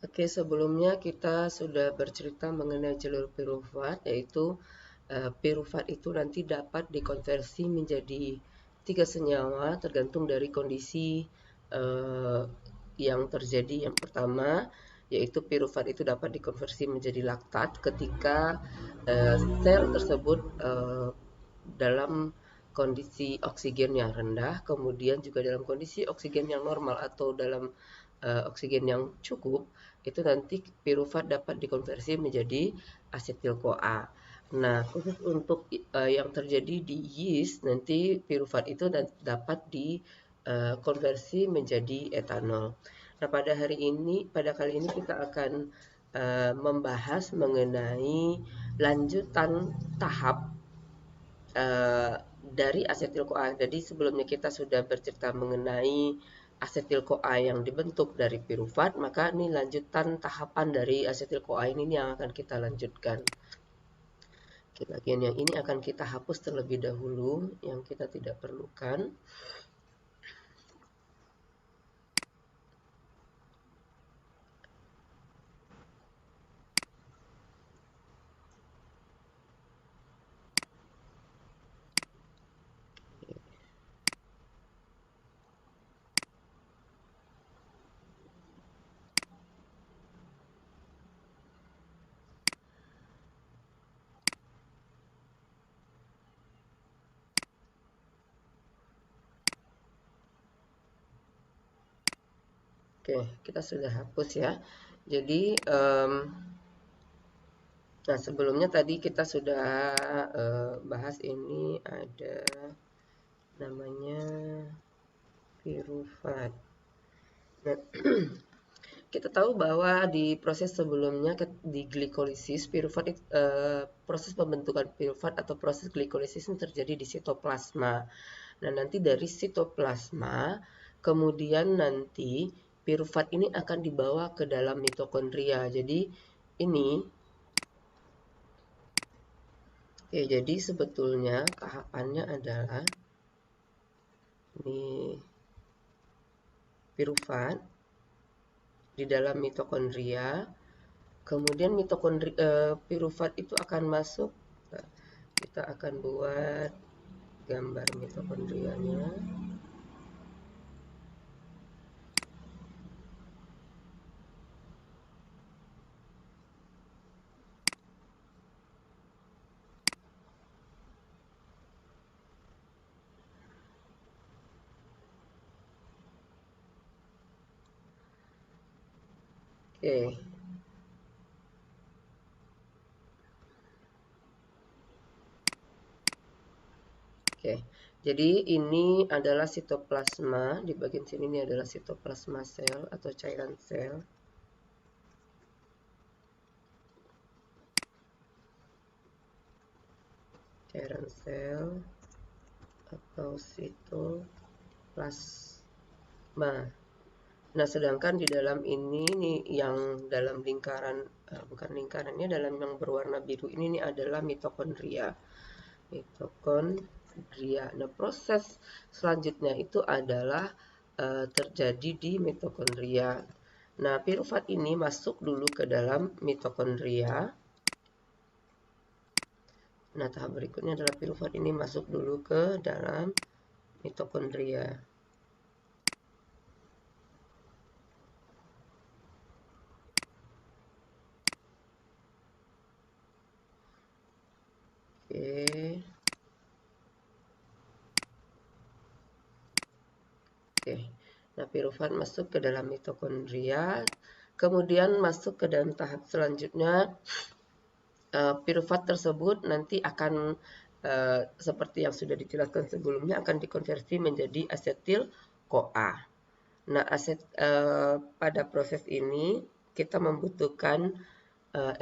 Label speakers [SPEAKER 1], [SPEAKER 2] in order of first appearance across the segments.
[SPEAKER 1] Oke, sebelumnya kita sudah bercerita mengenai jalur pirufat, yaitu pirufat itu nanti dapat dikonversi menjadi 3 senyawa tergantung dari kondisi eh, yang terjadi. Yang pertama, yaitu pirufat itu dapat dikonversi menjadi laktat ketika sel tersebut dalam kondisi oksigen yang rendah, kemudian juga dalam kondisi oksigen yang normal atau dalam oksigen yang cukup, itu nanti pirufat dapat dikonversi menjadi asetil-CoA. Nah, khusus untuk yang terjadi di yeast, nanti pirufat itu dapat dikonversi menjadi etanol. Nah, pada kali ini kita akan membahas mengenai lanjutan tahap dari asetil-CoA. Jadi sebelumnya kita sudah bercerita mengenai asetil-CoA yang dibentuk dari pirufat, maka ini lanjutan tahapan dari asetil-CoA ini yang akan kita lanjutkan. Oke, bagian yang ini akan kita hapus terlebih dahulu yang kita tidak perlukan. Oke, kita sudah hapus ya. Jadi, nah sebelumnya tadi kita sudah bahas ini ada namanya pirufat. Nah, kita tahu bahwa di proses sebelumnya di glikolisis proses pembentukan pirufat atau proses glikolisis ini terjadi di sitoplasma. Nah, nanti dari sitoplasma kemudian nanti pirufat ini akan dibawa ke dalam mitokondria. Jadi ini jadi sebetulnya tahapannya adalah ini pirufat di dalam mitokondria. Kemudian pirufat itu akan masuk. Kita akan buat gambar mitokondrianya. Oke. Oke. Jadi ini adalah sitoplasma. Di bagian sini ini adalah sitoplasma sel atau cairan sel. Cairan sel atau sitoplasma. Nah, sedangkan di dalam ini nih yang dalam lingkaran bukan lingkarannya, dalam yang berwarna biru ini nih adalah mitokondria. Mitokondria. Nah, proses selanjutnya itu adalah terjadi di mitokondria. Nah, pirufat ini masuk dulu ke dalam mitokondria. Nah, tahap berikutnya adalah pirufat ini masuk dulu ke dalam mitokondria. Oke. Oke. Nah, pirufat masuk ke dalam mitokondria, kemudian masuk ke dalam tahap selanjutnya. Pirufat tersebut nanti akan seperti yang sudah dijelaskan sebelumnya akan dikonversi menjadi asetil-CoA. Nah, pada proses ini kita membutuhkan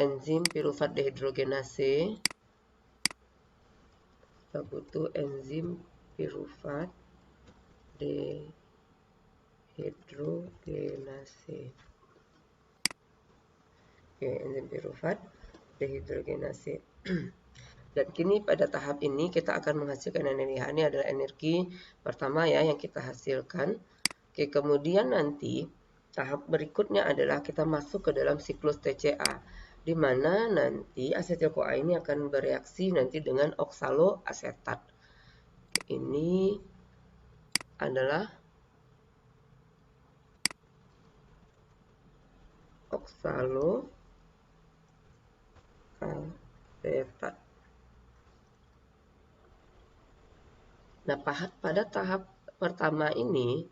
[SPEAKER 1] enzim pirufat dehidrogenase. Kita butuh enzim pirufat dehidrogenase. Oke, enzim pirufat dehidrogenase. Dan kini pada tahap ini kita akan menghasilkan energi. Ini adalah energi pertama ya yang kita hasilkan. Oke, kemudian nanti Tahap berikutnya adalah kita masuk ke dalam siklus TCA, di mana nanti asetil-CoA ini akan bereaksi nanti dengan oksaloasetat. Ini adalah oksaloasetat. Nah, pada tahap pertama ini,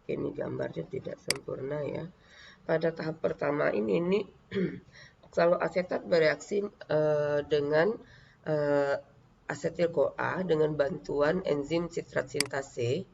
[SPEAKER 1] ini gambarnya tidak sempurna ya. Pada tahap pertama ini oksaloasetat bereaksi dengan asetil-CoA dengan bantuan enzim sitrat sintase.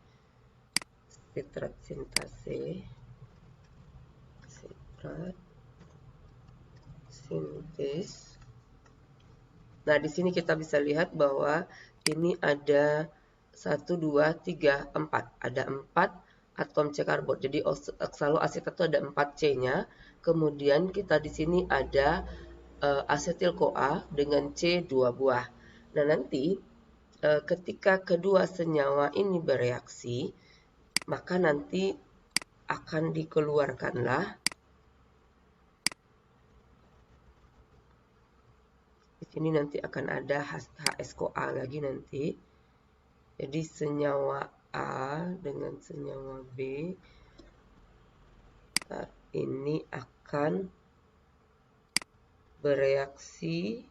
[SPEAKER 1] Nah, di sini kita bisa lihat bahwa ini ada 1, 2, 3, 4. Ada 4 atom C karbon. Jadi oksaloasetat itu ada 4 C-nya. Kemudian kita di sini ada asetil-CoA dengan C 2 buah. Nah, nanti ketika kedua senyawa ini bereaksi, maka nanti akan dikeluarkanlah di sini nanti akan ada HS-CoA lagi nanti. Jadi senyawa A dengan senyawa B ini akan bereaksi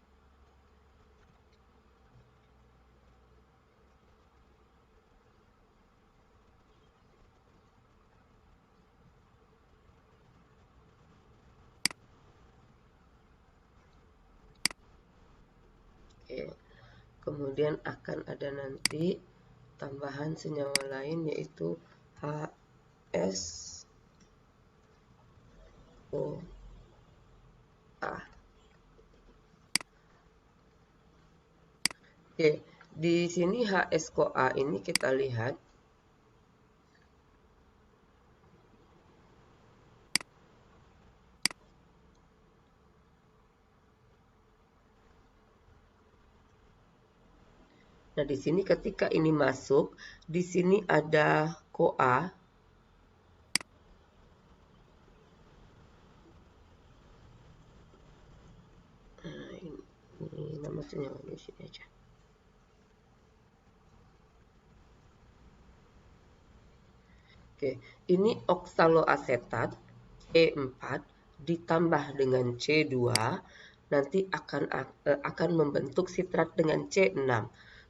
[SPEAKER 1] kemudian akan ada nanti tambahan senyawa lain yaitu HSOA. Oke, di sini HSCoA ini kita lihat nah, di sini ketika ini masuk, di sini ada CoA. Nah, ini nama senyawa di sini aja. Oke, ini oksaloasetat C4 ditambah dengan C2 nanti akan membentuk sitrat dengan C6.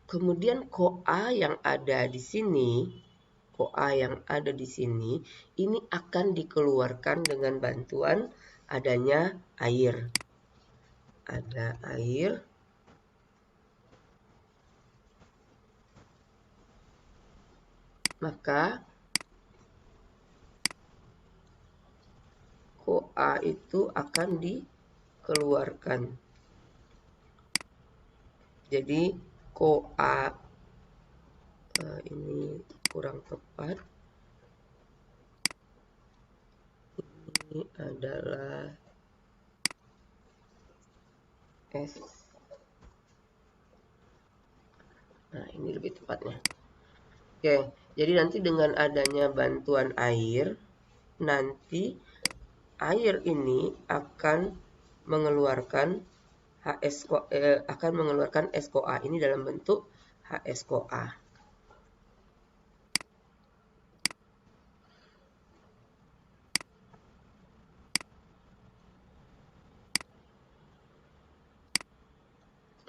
[SPEAKER 1] Kemudian CoA yang ada di sini, ini akan dikeluarkan dengan bantuan adanya air. Ada air. Maka CoA itu akan dikeluarkan. Jadi CoA ini kurang tepat. Ini adalah S. Nah, ini lebih tepatnya. Oke, jadi nanti dengan adanya bantuan air, nanti air ini akan mengeluarkan SCoA ini dalam bentuk HSCoA.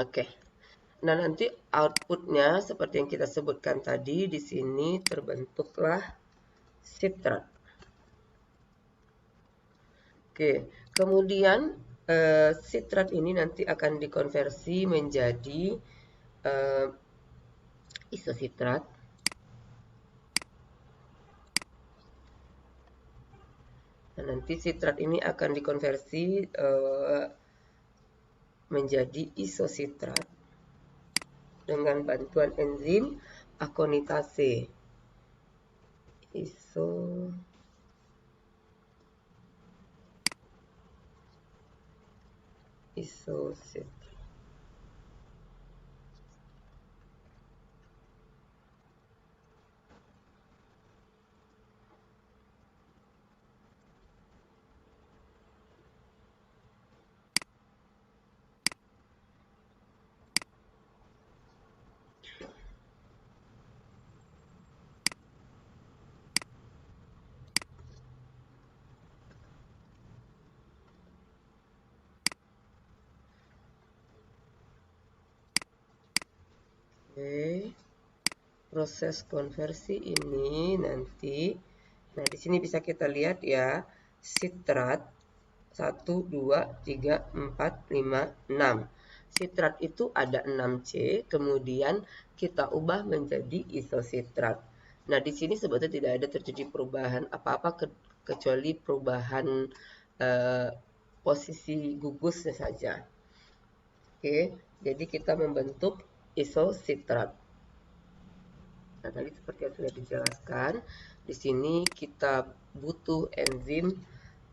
[SPEAKER 1] Oke. Nah, nanti outputnya seperti yang kita sebutkan tadi, di sini terbentuklah sitrat. Oke, kemudian sitrat ini nanti akan dikonversi menjadi isositrat. Nah, nanti sitrat ini akan dikonversi menjadi isositrat dengan bantuan enzim akonitase. isocitrat. Oke. Proses konversi ini nanti, nah di sini bisa kita lihat ya, sitrat 1, 2, 3, 4, 5, 6. Sitrat itu ada 6C, kemudian kita ubah menjadi isositrat. Nah, di sini sebetulnya tidak ada terjadi perubahan apa-apa kecuali perubahan posisi gugusnya saja. Oke, jadi kita membentuk isositrat. Nah, tadi seperti yang sudah dijelaskan, di sini kita butuh enzim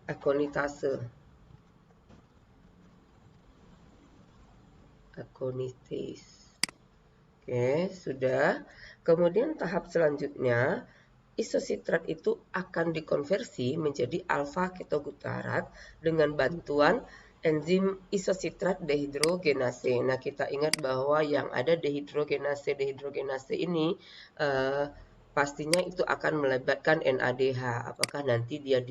[SPEAKER 1] akonitase. Akonitase. Oke, sudah. Kemudian tahap selanjutnya, isositrat itu akan dikonversi menjadi alfa ketogutarat dengan bantuan enzim isositrat dehidrogenase. Nah, kita ingat bahwa yang ada dehidrogenase ini pastinya itu akan melibatkan NADH. Apakah nanti dia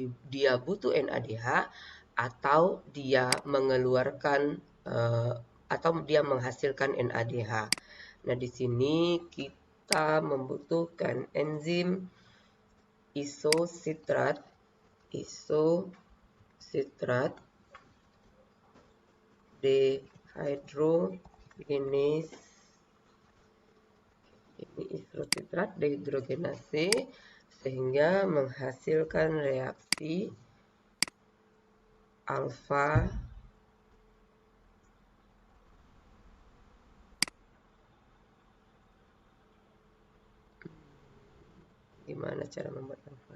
[SPEAKER 1] butuh NADH atau dia mengeluarkan atau dia menghasilkan NADH. Nah, di sini kita membutuhkan enzim isositrat dehydrogenase. Ini isositrat dehydrogenase sehingga menghasilkan reaksi alfa gimana cara membuat alfa?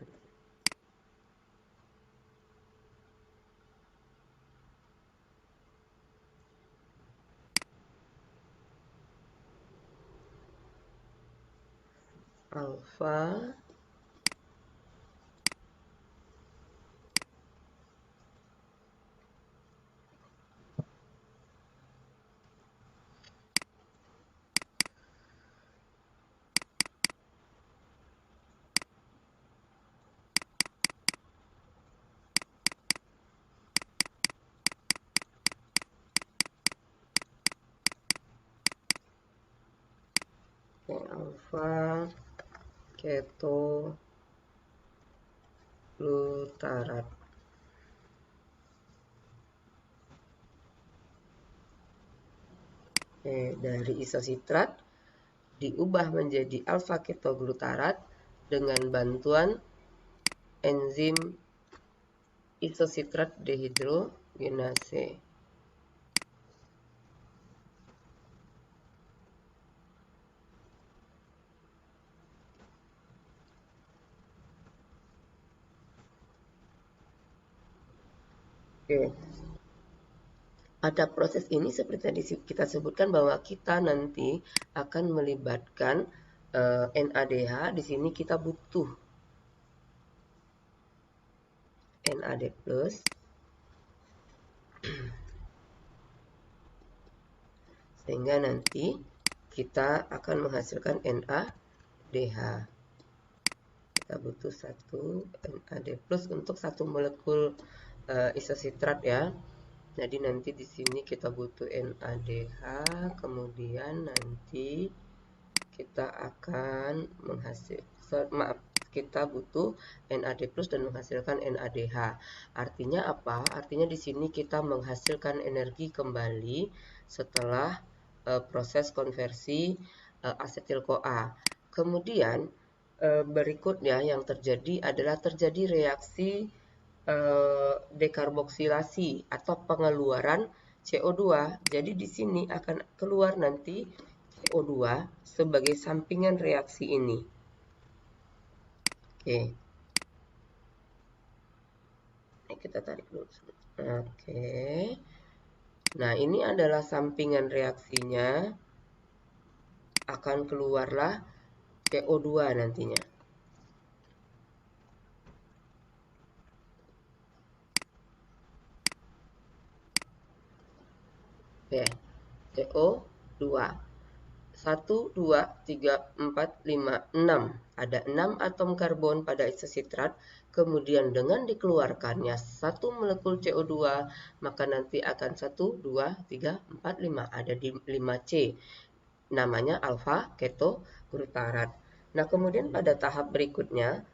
[SPEAKER 1] Alfa ketoglutarat. Dari isositrat diubah menjadi alfa ketoglutarat dengan bantuan enzim isositrat dehidrogenase. Oke. Pada proses ini seperti tadi kita sebutkan bahwa kita nanti akan melibatkan NADH. Di sini kita butuh NAD+. Sehingga nanti kita akan menghasilkan NADH. Kita butuh satu NAD+ untuk satu molekul isositrat ya. Jadi nanti di sini kita butuh NADH, kemudian nanti kita akan kita butuh NAD+ dan menghasilkan NADH. Artinya apa? Artinya di sini kita menghasilkan energi kembali setelah proses konversi asetil-CoA. Kemudian berikutnya yang terjadi adalah terjadi reaksi dekarboksilasi atau pengeluaran CO2. Jadi di sini akan keluar nanti CO2 sebagai sampingan reaksi ini. Oke. Ini kita tarik dulu. Oke. Nah, ini adalah sampingan reaksinya, akan keluarlah CO2 nantinya. Oke, CO2. 1, 2, 3, 4, 5, 6. Ada 6 atom karbon pada isositrat. Kemudian dengan dikeluarkannya satu molekul CO2, maka nanti akan 1, 2, 3, 4, 5. Ada di 5C. Namanya alfa ketoglutarat. Nah, kemudian pada tahap berikutnya,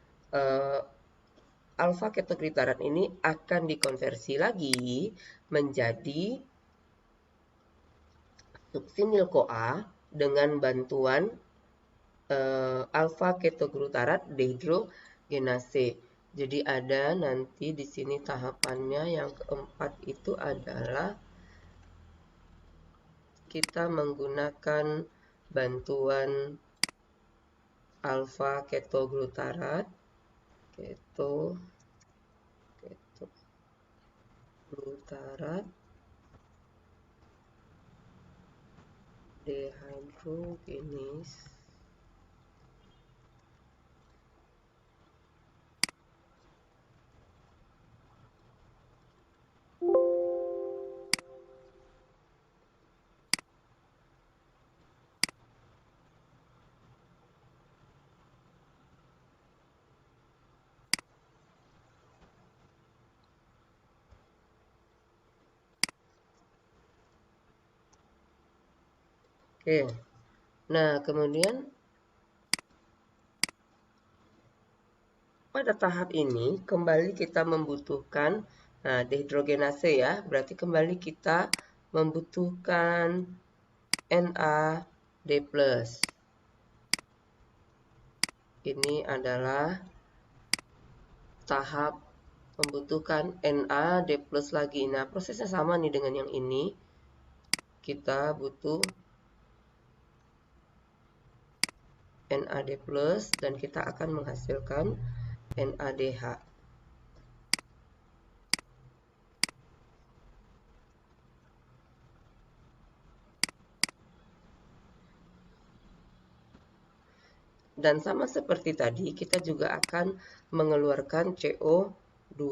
[SPEAKER 1] alfa ketoglutarat ini akan dikonversi lagi menjadi suksinil-CoA dengan bantuan alfa ketoglutarat dehidrogenase. Jadi ada nanti di sini tahapannya yang keempat itu adalah kita menggunakan bantuan alfa ketoglutarat, ketoglutarat dehydrogenase. Oke. Nah, kemudian pada tahap ini kembali kita membutuhkan dehidrogenase ya, berarti kembali kita membutuhkan NAD+. Ini adalah tahap membutuhkan NAD+ lagi. Nah, prosesnya sama nih dengan yang ini. Kita butuh NAD+ dan kita akan menghasilkan NADH. Dan sama seperti tadi, kita juga akan mengeluarkan CO2.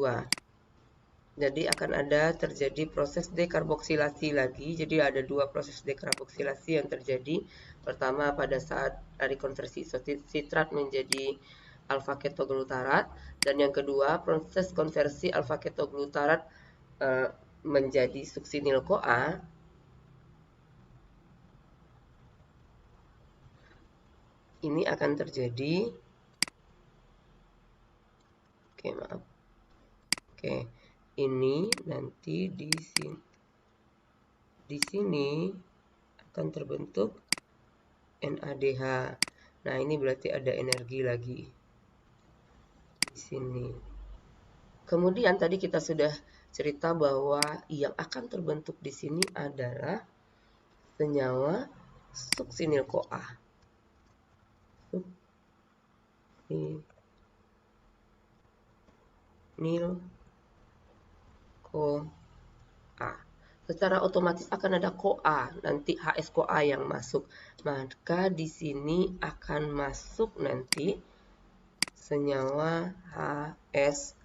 [SPEAKER 1] Jadi akan ada terjadi proses dekarboksilasi lagi. Jadi ada dua proses dekarboksilasi yang terjadi. Pertama pada saat dari konversi isositrat menjadi alfa ketoglutarat, dan yang kedua proses konversi alfa ketoglutarat menjadi suksinil CoA. Ini akan terjadi. Oke, maaf. Oke, ini nanti di sini akan terbentuk NADH. Nah, ini berarti ada energi lagi di sini. Kemudian tadi kita sudah cerita bahwa yang akan terbentuk di sini adalah senyawa suksinil CoA. Suksinil CoA. Secara otomatis akan ada CoA, nanti HS-CoA yang masuk. Maka di sini akan masuk nanti senyawa HS-CoA.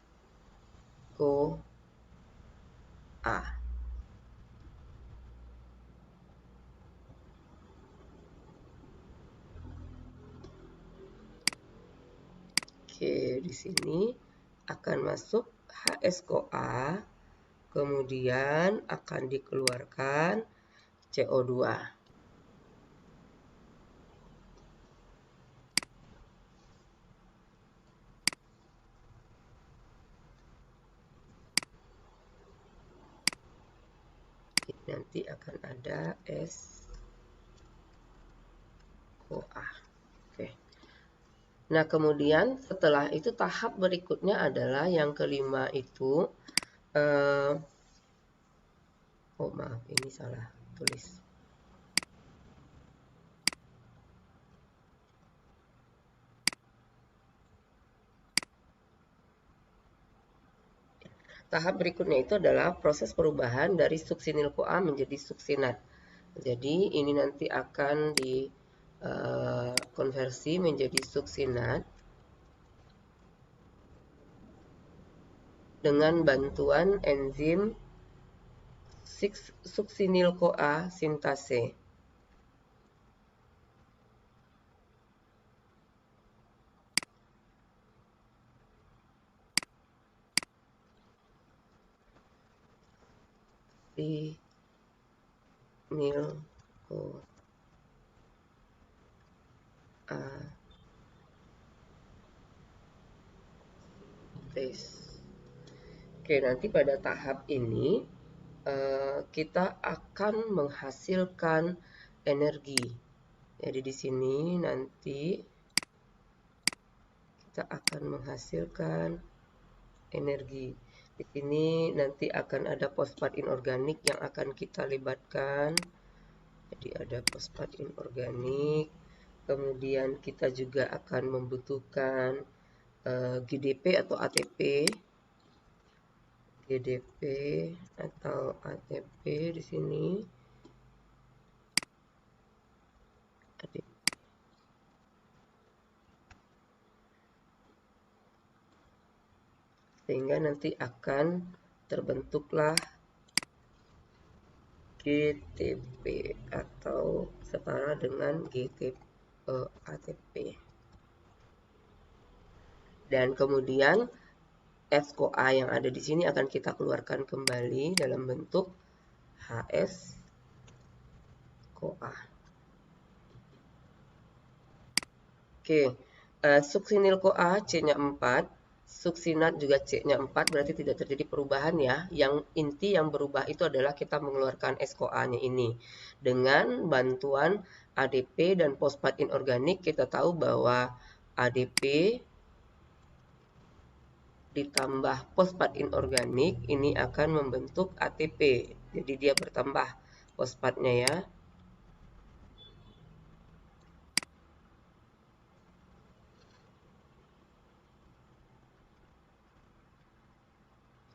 [SPEAKER 1] Oke, di sini akan masuk HS-CoA, kemudian akan dikeluarkan CO2. Nanti akan ada S-CoA. Oke. Nah, kemudian setelah itu tahap berikutnya adalah yang kelima itu oh maaf, ini salah tulis. tahap berikutnya itu adalah proses perubahan dari suksinil-CoA menjadi suksinat. Jadi ini nanti akan dikonversi menjadi suksinat dengan bantuan enzim suksinil-CoA sintase. Suksinil-CoA Oke, nanti pada tahap ini kita akan menghasilkan energi. Jadi di sini nanti kita akan menghasilkan energi. Di sini nanti akan ada fosfat inorganik yang akan kita libatkan. Jadi ada fosfat inorganik. Kemudian kita juga akan membutuhkan GDP atau ATP. GDP atau ATP di sini. Sehingga nanti akan terbentuklah GTP atau setara dengan ATP. Dan kemudian S-CoA yang ada di sini akan kita keluarkan kembali dalam bentuk HS-CoA. Oke, suksinil-CoA C-nya 4, suksinat juga C-nya 4, berarti tidak terjadi perubahan ya. Yang inti yang berubah itu adalah kita mengeluarkan S-CoA-nya ini. Dengan bantuan ADP dan fosfat inorganik, kita tahu bahwa ADP ditambah fosfat inorganik ini akan membentuk ATP. Jadi dia bertambah fosfatnya ya.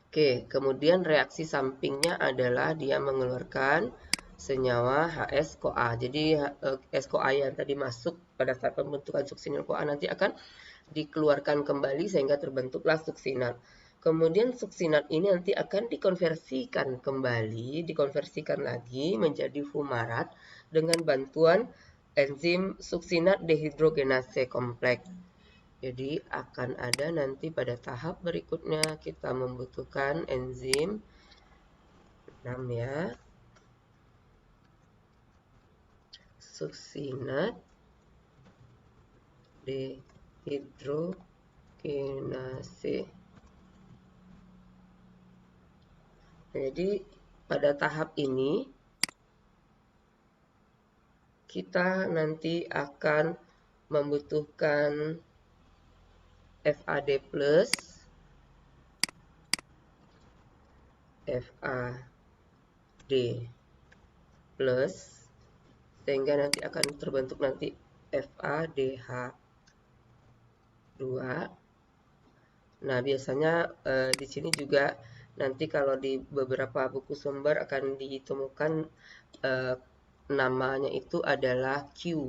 [SPEAKER 1] Oke, kemudian reaksi sampingnya adalah dia mengeluarkan senyawa HS-CoA. Jadi S-CoA yang tadi masuk pada saat pembentukan suksinil-CoA nanti akan dikeluarkan kembali sehingga terbentuklah suksinat. Kemudian suksinat ini nanti akan dikonversikan lagi menjadi fumarat dengan bantuan enzim suksinat dehidrogenase kompleks. Jadi akan ada nanti pada tahap berikutnya kita membutuhkan enzim 6 ya. Suksinat dehidrogenase. Jadi pada tahap ini kita nanti akan membutuhkan FAD plus, FAD plus, sehingga nanti akan terbentuk nanti FADH2. Nah, biasanya di sini juga nanti kalau di beberapa buku sumber akan ditemukan namanya itu adalah Q.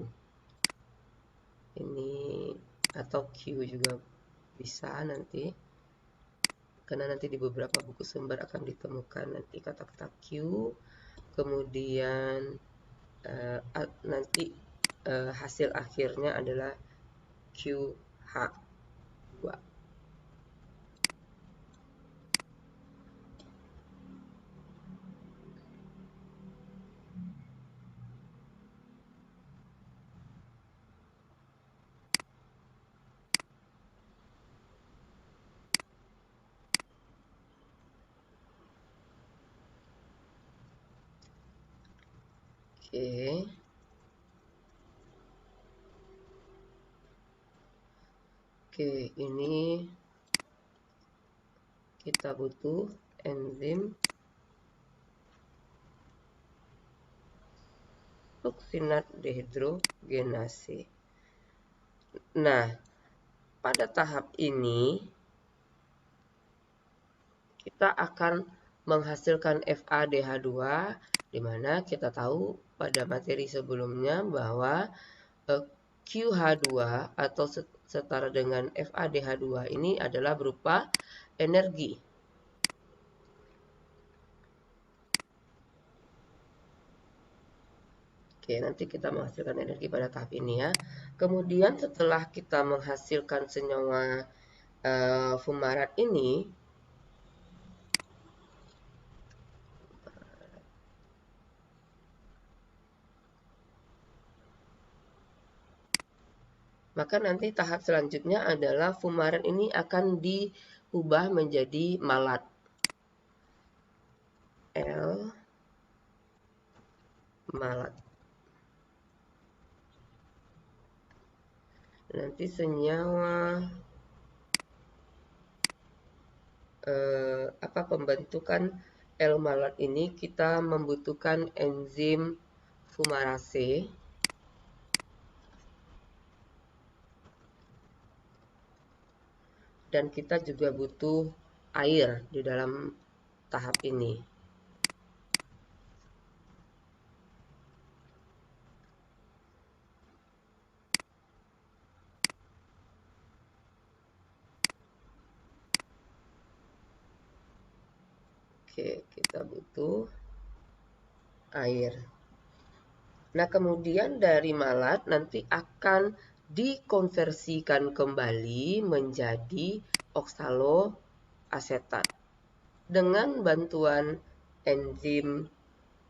[SPEAKER 1] Ini atau Q juga bisa nanti. Karena nanti di beberapa buku sumber akan ditemukan nanti kata-kata Q. Kemudian nanti hasil akhirnya adalah QH2. Oke, ini kita butuh enzim suksinat dehidrogenase. Nah, pada tahap ini kita akan menghasilkan FADH2, di mana kita tahu pada materi sebelumnya bahwa QH2 atau setara dengan FADH2 ini adalah berupa energi. Oke, nanti kita menghasilkan energi pada tahap ini ya. Kemudian setelah kita menghasilkan senyawa fumarat ini, maka nanti tahap selanjutnya adalah fumarat ini akan diubah menjadi malat. L malat. Nanti senyawa pembentukan L malat ini kita membutuhkan enzim fumarase. Dan kita juga butuh air di dalam tahap ini. Oke, kita butuh air. Nah, kemudian dari malat nanti akan dikonversikan kembali menjadi oksaloasetat dengan bantuan enzim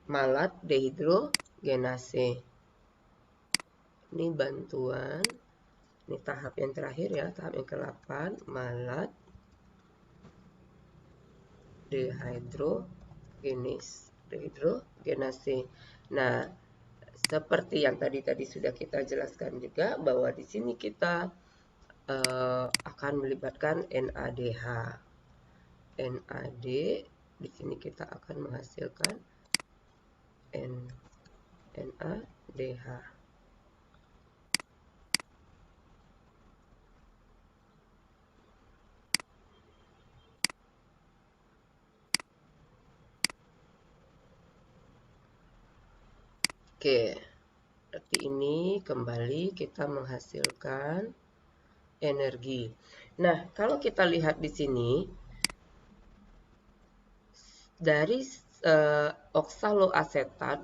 [SPEAKER 1] malat dehidrogenase. Ini bantuan, ini tahap yang terakhir ya, tahap yang ke-8, malat dehidrogenase. Nah, seperti yang tadi sudah kita jelaskan juga bahwa di sini kita akan melibatkan NADH. NAD di sini kita akan menghasilkan NADH. Oke, berarti ini kembali kita menghasilkan energi. Nah, kalau kita lihat di sini, dari oksaloasetat,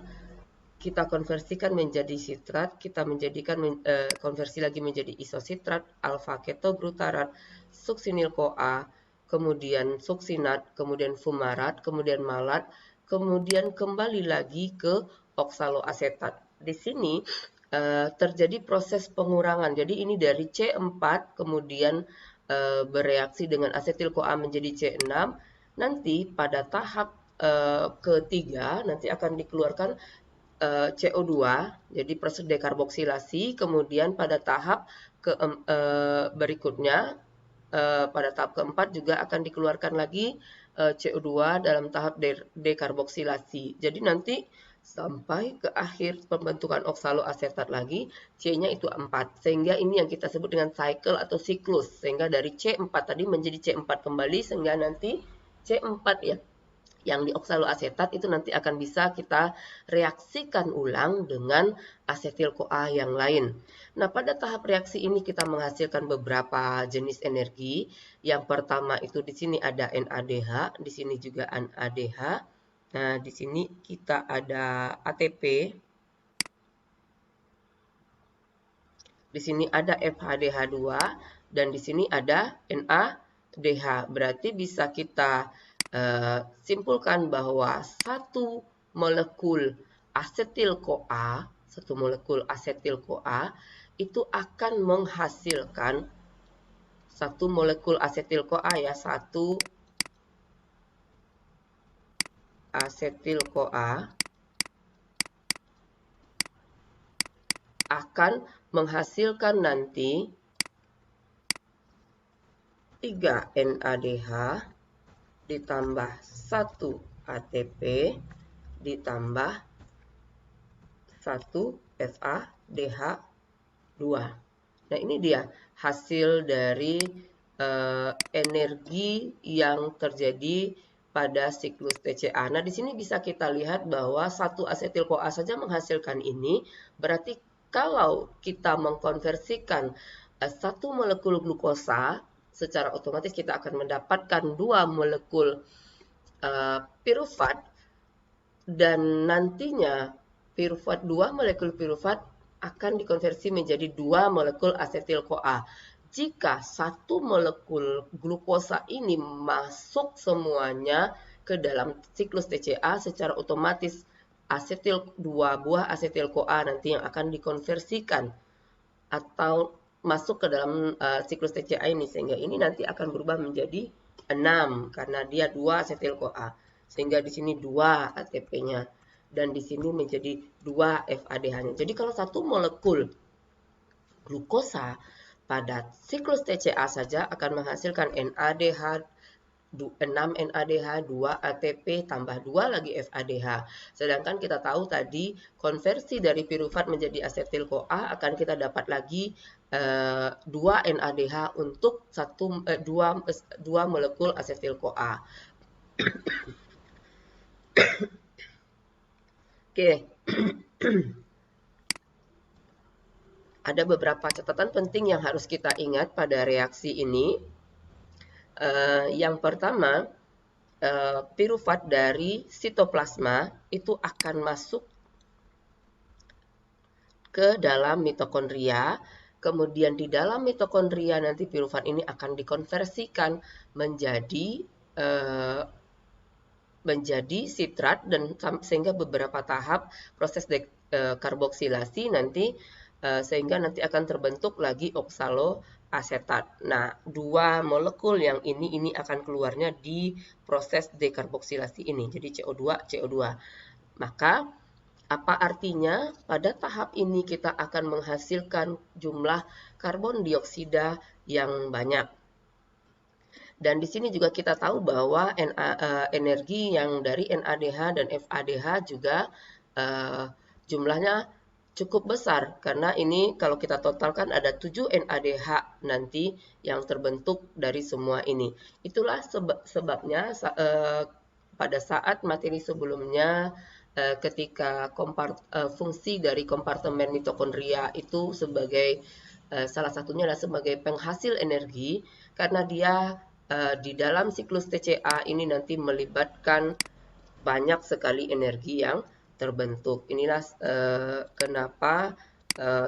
[SPEAKER 1] kita konversikan menjadi sitrat, kita menjadikan konversi lagi menjadi isositrat, alfa ketoglutarat, suksinil-CoA, kemudian suksinat, kemudian fumarat, kemudian malat, kemudian kembali lagi ke oksaloasetat. Di sini terjadi proses pengurangan. Jadi ini dari C4 kemudian bereaksi dengan asetil-CoA menjadi C6. Nanti pada tahap ketiga nanti akan dikeluarkan CO2, jadi proses dekarboksilasi. Kemudian pada tahap berikutnya, pada tahap keempat juga akan dikeluarkan lagi CO2 dalam tahap dekarboksilasi. Jadi nanti sampai ke akhir pembentukan oksaloasetat lagi, C-nya itu 4. Sehingga ini yang kita sebut dengan cycle atau siklus. Sehingga dari C4 tadi menjadi C4 kembali, sehingga nanti C4 ya, yang di oksaloasetat itu nanti akan bisa kita reaksikan ulang dengan asetil-CoA yang lain. Nah, pada tahap reaksi ini kita menghasilkan beberapa jenis energi. Yang pertama itu di sini ada NADH, di sini juga NADH. Nah, di sini kita ada ATP. Di sini ada FADH2 dan di sini ada NADH. Berarti bisa kita simpulkan bahwa satu molekul asetil-CoA itu akan menghasilkan satu molekul asetil-CoA ya, satu asetil-CoA akan menghasilkan nanti 3 NADH ditambah 1 ATP ditambah 1 FADH2. Nah, ini dia hasil dari energi yang terjadi pada siklus TCA. Nah, di sini bisa kita lihat bahwa satu asetil-CoA saja menghasilkan ini, berarti kalau kita mengkonversikan satu molekul glukosa, secara otomatis kita akan mendapatkan 2 molekul pirufat, dan nantinya pirufat 2 molekul pirufat akan dikonversi menjadi 2 molekul asetil-CoA. Jika satu molekul glukosa ini masuk semuanya ke dalam siklus TCA, secara otomatis dua buah asetil-CoA nanti yang akan dikonversikan atau masuk ke dalam siklus TCA ini, sehingga ini nanti akan berubah menjadi 6 karena dia 2 asetil-CoA, sehingga di sini 2 ATP-nya dan di sini menjadi 2 FADH-nya. Jadi kalau satu molekul glukosa pada siklus TCA saja akan menghasilkan NADH 6 NADH, 2 ATP, tambah 2 lagi FADH. Sedangkan kita tahu tadi konversi dari pirufat menjadi asetil-CoA akan kita dapat lagi 2 NADH untuk 2 molekul asetil-CoA. Oke. Ada beberapa catatan penting yang harus kita ingat pada reaksi ini. Yang pertama, pirufat dari sitoplasma itu akan masuk ke dalam mitokondria. Kemudian di dalam mitokondria nanti pirufat ini akan dikonversikan menjadi sitrat, dan sehingga beberapa tahap proses dekarboksilasi nanti sehingga nanti akan terbentuk lagi oksaloasetat. Nah, 2 molekul yang ini akan keluarnya di proses dekarboksilasi ini, jadi CO2, CO2. Maka apa artinya? Pada tahap ini kita akan menghasilkan jumlah karbon dioksida yang banyak. Dan di sini juga kita tahu bahwa energi yang dari NADH dan FADH juga jumlahnya cukup besar, karena ini kalau kita totalkan ada 7 NADH nanti yang terbentuk dari semua ini. Itulah sebabnya pada saat materi sebelumnya ketika fungsi dari kompartemen mitokondria itu sebagai salah satunya adalah sebagai penghasil energi, karena dia di dalam siklus TCA ini nanti melibatkan banyak sekali energi yang terbentuk. Inilah kenapa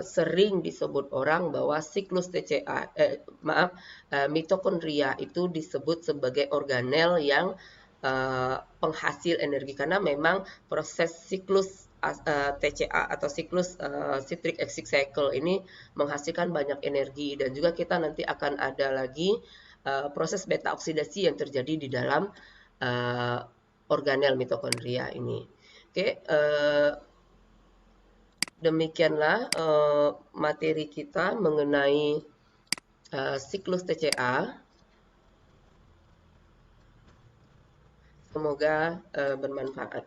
[SPEAKER 1] sering disebut orang bahwa siklus TCA, mitokondria itu disebut sebagai organel yang penghasil energi, karena memang proses siklus TCA atau siklus citric acid cycle ini menghasilkan banyak energi, dan juga kita nanti akan ada lagi proses beta oksidasi yang terjadi di dalam organel mitokondria ini. Oke, demikianlah materi kita mengenai siklus TCA. Semoga bermanfaat.